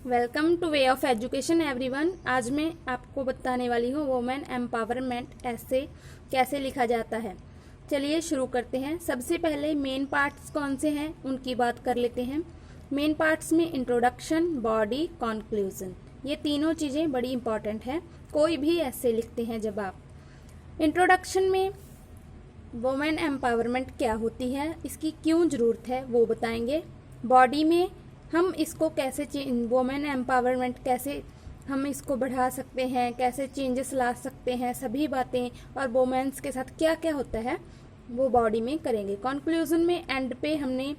Welcome two way of education everyone. आज मैं आपको बताने वाली हूँ वुमेन एम्पावरमेंट ऐसे कैसे लिखा जाता है। चलिए शुरू करते हैं। सबसे पहले मेन पार्ट्स कौन से हैं उनकी बात कर लेते हैं। मेन पार्ट्स में इंट्रोडक्शन, बॉडी, कंक्लूजन, ये तीनों चीज़ें बड़ी इंपॉर्टेंट हैं कोई भी ऐसे लिखते हैं। जब आप इंट्रोडक्शन में वुमेन एम्पावरमेंट क्या होती है, इसकी क्यों ज़रूरत है वो बताएंगे। बॉडी में हम इसको कैसे वुमेन एम्पावरमेंट कैसे हम इसको बढ़ा सकते हैं, कैसे चेंजेस ला सकते हैं, सभी बातें और वुमेन्स के साथ क्या क्या होता है वो बॉडी में करेंगे। कंक्लूजन में एंड पे हमने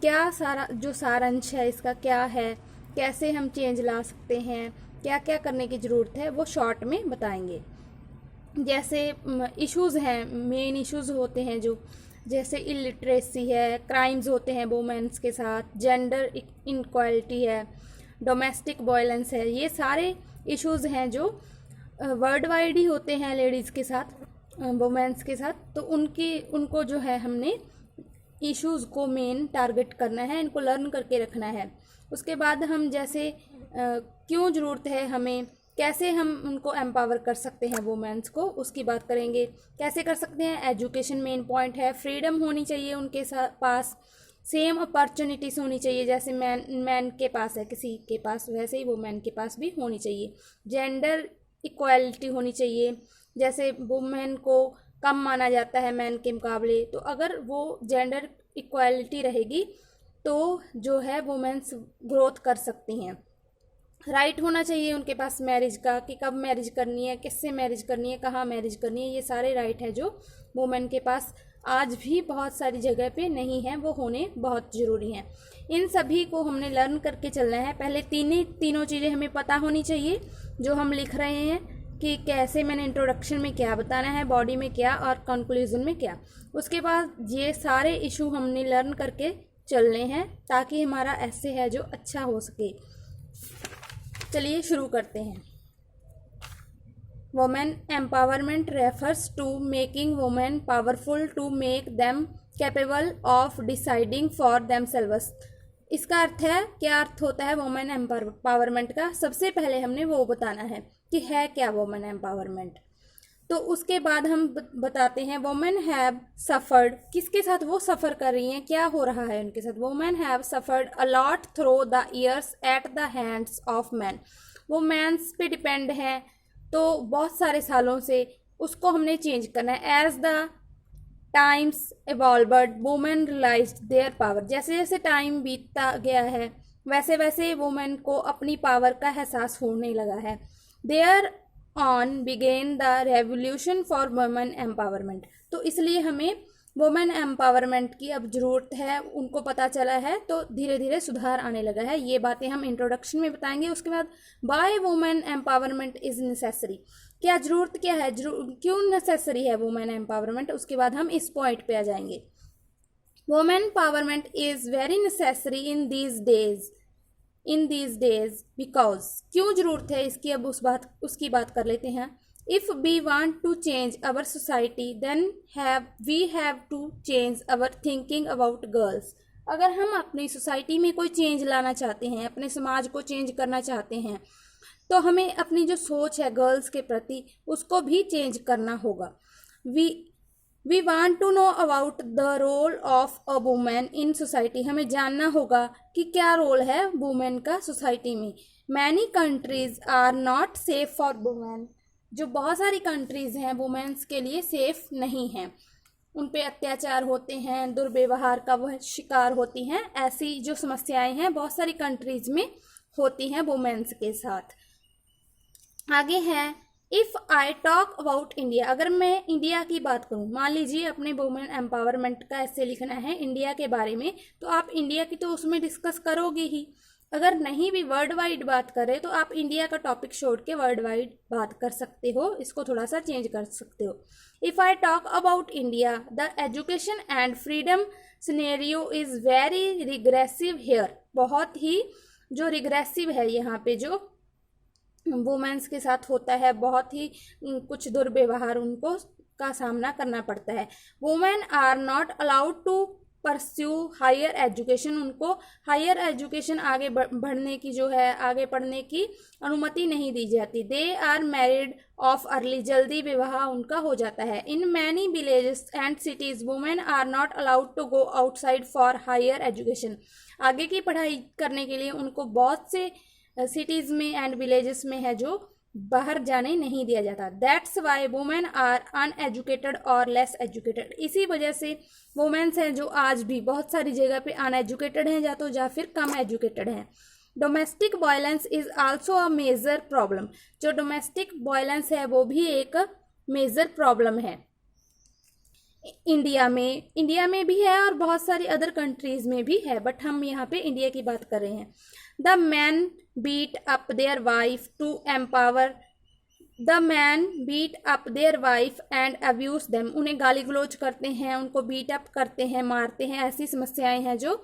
क्या सारा जो सारांश है इसका क्या है, कैसे हम चेंज ला सकते हैं, क्या क्या करने की ज़रूरत है वो शॉर्ट में बताएंगे। जैसे इश्यूज़ हैं, मेन इश्यूज़ होते हैं जो जैसे इलिटरेसी है, क्राइम्स होते हैं वुमेन्स के साथ, जेंडर इनक्वालिटी है, डोमेस्टिक वायलेंस है, ये सारे इश्यूज़ हैं जो वर्ल्ड वाइड ही होते हैं लेडीज़ के साथ, वुमेन्स के साथ। तो उनको जो है हमने इश्यूज़ को मेन टारगेट करना है, इनको लर्न करके रखना है। उसके बाद हम जैसे क्यों ज़रूरत है हमें, कैसे हम उनको एम्पावर कर सकते हैं वुमेन्स को, उसकी बात करेंगे। कैसे कर सकते हैं, एजुकेशन मेन पॉइंट है, फ्रीडम होनी चाहिए उनके पास, सेम अपॉर्चुनिटीज़ होनी चाहिए, जैसे मैन के पास है किसी के पास वैसे ही वुमेन के पास भी होनी चाहिए। जेंडर इक्वालिटी होनी चाहिए, जैसे वुमेन को कम माना जाता है मैन के मुकाबले, तो अगर वो जेंडर इक्वालिटी रहेगी तो जो है वुमेन्स ग्रोथ कर सकती हैं। राइट होना चाहिए उनके पास मैरिज का, कि कब मैरिज करनी है, किससे मैरिज करनी है, कहाँ मैरिज करनी है, ये सारे राइट है जो वुमेन के पास आज भी बहुत सारी जगह पे नहीं है, वो होने बहुत ज़रूरी हैं। इन सभी को हमने लर्न करके चलना है। पहले तीनों चीज़ें हमें पता होनी चाहिए जो हम लिख रहे हैं, कि कैसे मैंने इंट्रोडक्शन में क्या बताना है, बॉडी में क्या और कंक्लूजन में क्या। उसके बाद ये सारे इशू हमने लर्न करके चलने हैं ताकि हमारा ऐसे है जो अच्छा हो सके। चलिए शुरू करते हैं। Women empowerment refers to making women powerful to make them capable of deciding for themselves. इसका अर्थ है, क्या अर्थ होता है वुमेन एम्पावरमेंट का। सबसे पहले हमने वो बताना है कि है क्या वुमेन एम्पावरमेंट। तो उसके बाद हम बताते हैं वुमेन हैव सफ़र्ड, किसके साथ वो सफ़र कर रही हैं, क्या हो रहा है उनके साथ। Women have suffered a lot through the years at the hands of man. वो मैंस पे डिपेंड हैं तो बहुत सारे सालों से, उसको हमने चेंज करना है। As the times evolved women realised their power. जैसे जैसे टाइम बीतता गया है वैसे वैसे वुमेन को अपनी पावर का एहसास होने लगा है। There on begin the revolution for women empowerment. तो इसलिए हमें वुमेन एम्पावरमेंट की अब ज़रूरत है, उनको पता चला है तो धीरे धीरे सुधार आने लगा है। ये बातें हम इंट्रोडक्शन में बताएंगे। उसके बाद by women empowerment is necessary, क्या ज़रूरत क्या है, क्यों नेसेसरी है वुमेन एम्पावरमेंट, उसके बाद हम इस पॉइंट पे आ जाएंगे। Women empowerment is very necessary in these days because, क्यों ज़रूरत है इसकी, अब उसकी बात कर लेते हैं। If we want to change our society then we have to change our thinking about girls. अगर हम अपनी सोसाइटी में कोई चेंज लाना चाहते हैं, अपने समाज को चेंज करना चाहते हैं, तो हमें अपनी जो सोच है गर्ल्स के प्रति उसको भी चेंज करना होगा। We want to know about the role of a women in society. हमें जानना होगा कि क्या रोल है वुमेन का सोसाइटी में। Many countries are not safe for women. जो बहुत सारी कंट्रीज़ हैं वुमेन्स के लिए सेफ नहीं हैं, उन पे अत्याचार होते हैं, दुर्व्यवहार का वह शिकार होती हैं। ऐसी जो समस्याएं हैं बहुत सारी कंट्रीज़ में होती हैं वुमेन्स के साथ। आगे है, if I talk about India. अगर मैं इंडिया की बात करूँ, मान लीजिए अपने वुमेन एम्पावरमेंट का ऐसे लिखना है इंडिया के बारे में, तो आप इंडिया की तो उसमें डिस्कस करोगे ही। अगर नहीं भी वर्ल्ड वाइड बात करें तो आप इंडिया का टॉपिक छोड़ के वर्ल्ड वाइड बात कर सकते हो, इसको थोड़ा सा चेंज कर सकते हो। If I talk about India the education and freedom scenario is very regressive here. बहुत ही जो रिग्रेसिव है यहाँ पे जो वुमेन्स के साथ होता है, बहुत ही कुछ दुर्व्यवहार उनको का सामना करना पड़ता है। Women are not allowed to pursue higher education, उनको हायर एजुकेशन आगे बढ़ने की जो है, आगे पढ़ने की अनुमति नहीं दी जाती। They are married of early, जल्दी विवाह उनका हो जाता है। In many villages and cities women are not allowed to go outside for higher education, आगे की पढ़ाई करने के लिए उनको बहुत से सिटीज में एंड विलेजेस में है जो बाहर जाने नहीं दिया जाता। That's why women are uneducated और लेस एजुकेटेड, इसी वजह से वुमेन्स हैं जो आज भी बहुत सारी जगह पे अनएजुकेटेड हैं या फिर कम एजुकेटेड हैं। Domestic violence is also a major problem, जो डोमेस्टिक वायलेंस है वो भी एक मेजर प्रॉब्लम है। इंडिया में भी है और बहुत सारी अदर कंट्रीज में भी है, बट हम यहाँ पे इंडिया की बात कर रहे हैं। The man beat up their wife to empower, the man beat up their wife and abuse them, उन्हें गाली गलौज करते हैं, उनको बीट अप करते हैं, मारते हैं। ऐसी समस्याएं हैं जो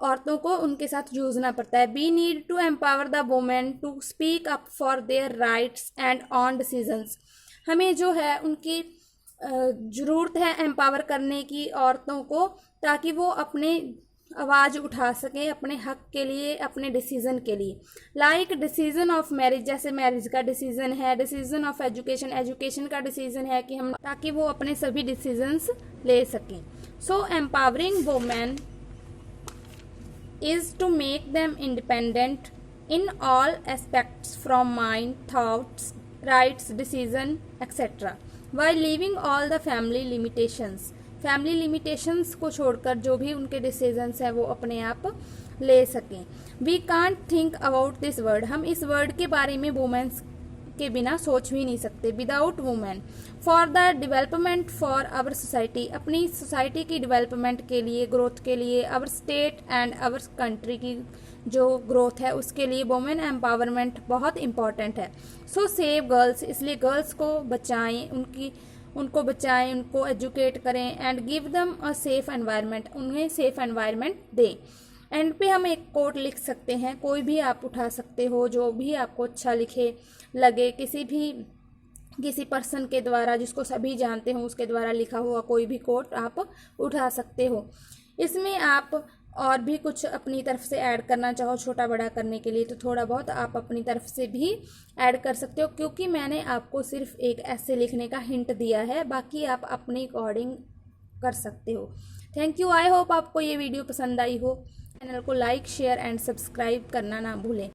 औरतों को उनके साथ जूझना पड़ता है। We need to empower the women to speak up for their rights and on decisions, हमें जो है उनकी ज़रूरत है एम्पावर करने की औरतों को, ताकि वो अपने आवाज़ उठा सकें अपने हक के लिए, अपने डिसीज़न के लिए। लाइक डिसीज़न ऑफ मैरिज, जैसे मैरिज का डिसीज़न है, डिसीज़न ऑफ एजुकेशन, एजुकेशन का डिसीज़न है कि हम, ताकि वो अपने सभी डिसीजंस ले सकें। So empowering women is to make them independent in all aspects from mind, thoughts, rights, decision, etc. while leaving all the family limitations. Family limitations को छोड़कर जो भी उनके डिसीजंस हैं वो अपने आप ले सकें। We can't think about this word, हम इस वर्ड के बारे में वुमेन्स के बिना सोच भी नहीं सकते। Without women for the development for our society, अपनी सोसाइटी की डेवलपमेंट के लिए, ग्रोथ के लिए, our state and our country की जो ग्रोथ है उसके लिए वुमेन एम्पावरमेंट बहुत इंपॉर्टेंट है। सो सेव गर्ल्स, इसलिए गर्ल्स को बचाएं, उनको बचाएं, उनको एजुकेट करें and give them a safe environment, उन्हें सेफ एनवायरनमेंट दें। एंड पे हम एक कोट लिख सकते हैं, कोई भी आप उठा सकते हो जो भी आपको अच्छा लगे, किसी पर्सन के द्वारा जिसको सभी जानते हो उसके द्वारा लिखा हुआ कोई भी कोट आप उठा सकते हो। इसमें आप और भी कुछ अपनी तरफ से ऐड करना चाहो छोटा बड़ा करने के लिए तो थोड़ा बहुत आप अपनी तरफ से भी ऐड कर सकते हो, क्योंकि मैंने आपको सिर्फ एक ऐसे लिखने का हिंट दिया है, बाकी आप अपने अकॉर्डिंग कर सकते हो। थैंक यू, आई होप आपको ये वीडियो पसंद आई हो। चैनल को लाइक, शेयर एंड सब्सक्राइब करना ना भूलें।